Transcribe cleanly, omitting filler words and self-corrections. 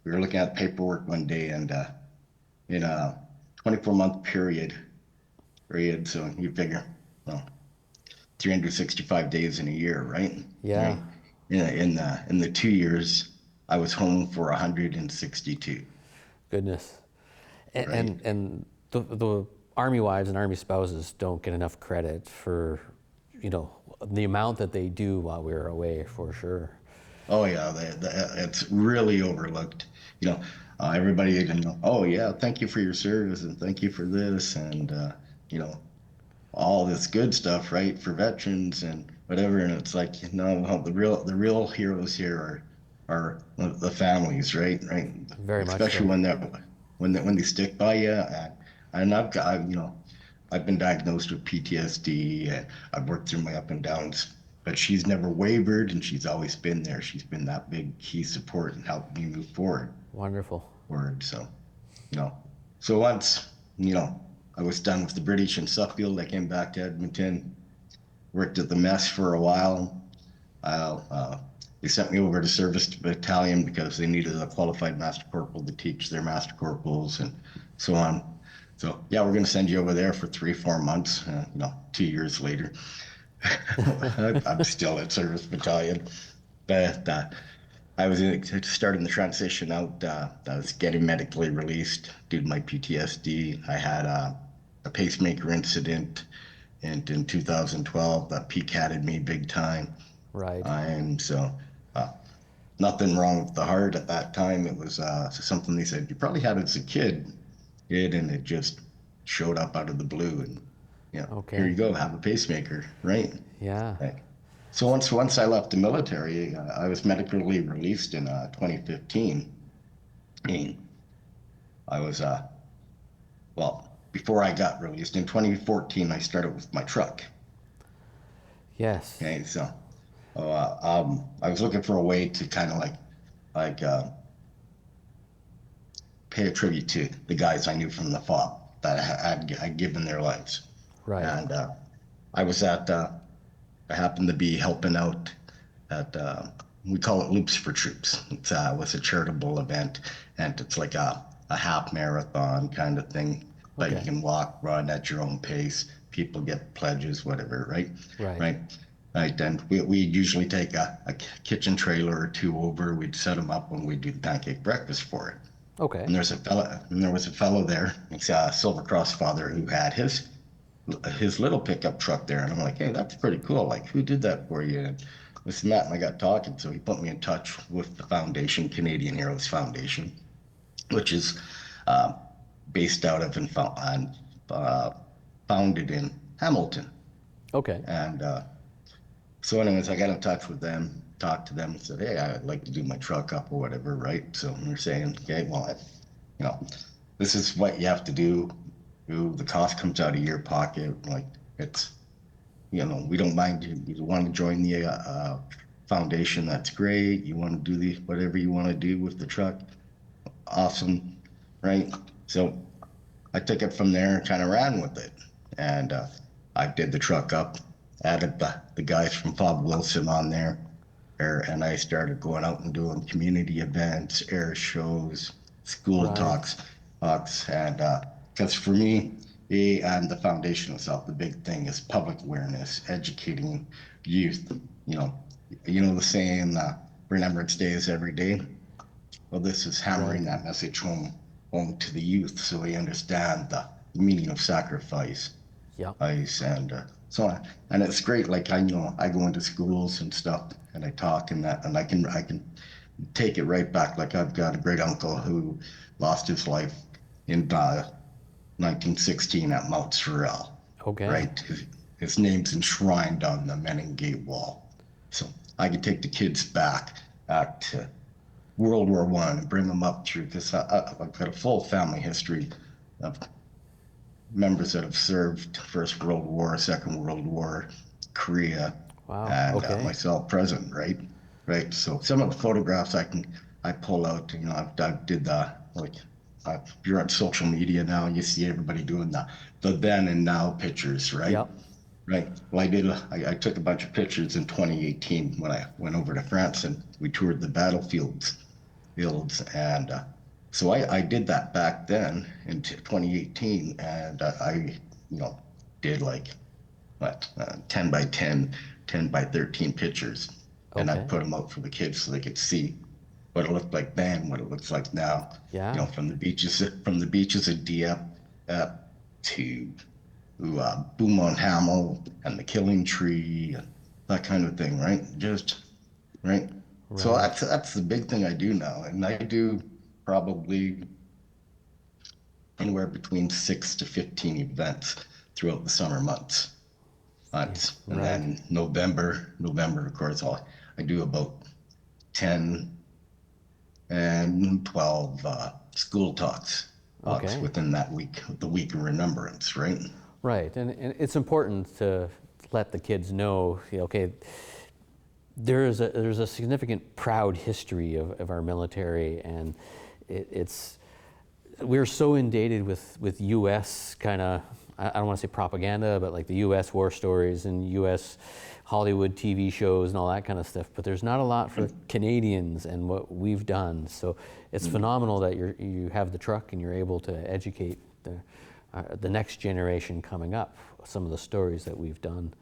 we were looking at paperwork one day, and in a 24-month period, so you figure, well, 365 days in a year, right? Yeah. Right. In the 2 years, I was home for 162, Goodness. And right? the army wives and army spouses don't get enough credit for, the amount that they do while we're away, for sure. Oh yeah, it's really overlooked. You know, everybody, oh yeah, thank you for your service and thank you for this and you know, all this good stuff, right, for veterans and whatever. And it's like, no, the real heroes here are the families, right, right, Very much especially so. when they stick by you. And I've been diagnosed with PTSD and I've worked through my up and downs. But she's never wavered, and she's always been there. She's been that big key support and helped me move forward. Wonderful. So, you know, so once I was done with the British in Suffield, I came back to Edmonton, worked at the mess for a while. They sent me over to service battalion because they needed a qualified master corporal to teach their master corporals and so on. So yeah, we're going to send you over there for 3 4 months. 2 years later, I'm still at service battalion, but I was starting the transition out. I was getting medically released due to my PTSD. I had a pacemaker incident in 2012 that peaked me big time. Right. And so uh, nothing wrong with the heart at that time. It was something they said you probably had as a kid, and it just showed up out of the blue. And here you Okay. go, have a pacemaker, right? Yeah. Right. So once I left the military, I was medically released in 2015. And I was well, before I got released in 2014, I started with my truck. Yes. Okay, so I was looking for a way to kind of like pay a tribute to the guys I knew from the fall that had given their lives, Right. and I was at I happened to be helping out at we call it Loops for Troops. It was a charitable event, and it's like a half marathon kind of thing. But you Okay. can walk, run at your own pace. People get pledges, whatever, right? Right. Right. Right. And we usually take a kitchen trailer or two over. We'd set them up when we do the pancake breakfast for it. Okay. And there was a fellow there, it's a Silver Cross father who had his little pickup truck there, and I'm like, hey, that's pretty cool. Like, who did that for you? And this and that, and I got talking, so he put me in touch with the foundation, Canadian Heroes Foundation, which is uh, based out of and uh, founded in Hamilton. Okay. And so, anyways, I got in touch with them, talked to them, and said, hey, I'd like to do my truck up or whatever, right? So they're saying, okay, well, you know, this is what you have to do. The cost comes out of your pocket. Like it's, we don't mind you. You want to join the foundation? That's great. You want to do the whatever you want to do with the truck? Awesome, right? So I took it from there and kind of ran with it, and I did the truck up, added the guys from Bob Wilson on there, and I started going out and doing community events, air shows, school Right. talks, and because for me, and the foundation itself, the big thing is public awareness, educating youth. You know, the saying, "Remembrance Day is every day." Well, this is hammering Right. that message home to the youth, so they understand the meaning of sacrifice, Yep. ice, and so on. And it's great. Like I go into schools and stuff, and I talk and that, and I can take it right back. Like I've got a great uncle who lost his life in 1916 at Mount Sorel, Okay. right? His name's enshrined on the Menin Gate wall. So I could take the kids back to World War I and bring them up through because I've got a full family history of members that have served First World War, Second World War, Korea, Wow. and Okay. myself present, right? Right. So some of the photographs I pull out. I did the like. If you're on social media now, you see everybody doing the then and now pictures, right? Yep. Right. Well, I took a bunch of pictures in 2018 when I went over to France and we toured the battlefields builds. And so I did that back then in 2018, and you know, did like what 10 by 10, 10 by 13 pictures, and I Okay. put them out for the kids so they could see what it looked like then, what it looks like now. You Yeah. know, from the beaches of Dieppe up to Boom on Hamel and the Killing Tree and that kind of thing, right? Just right. So Right. that's the big thing I do now, and I do probably anywhere between 6 to 15 events throughout the summer months. Yeah. And Right. then November, of course, I do about 10 and 12 school talks Okay. within that week, the week of remembrance, right? Right. And it's important to let the kids know, okay, there's a significant proud history of our military, and it's we're so inundated with U.S. kind of, I don't want to say propaganda, but like the U.S. war stories and U.S. Hollywood TV shows and all that kind of stuff. But there's not a lot for Canadians and what we've done. So it's phenomenal that you have the truck and you're able to educate the next generation coming up some of the stories that we've done.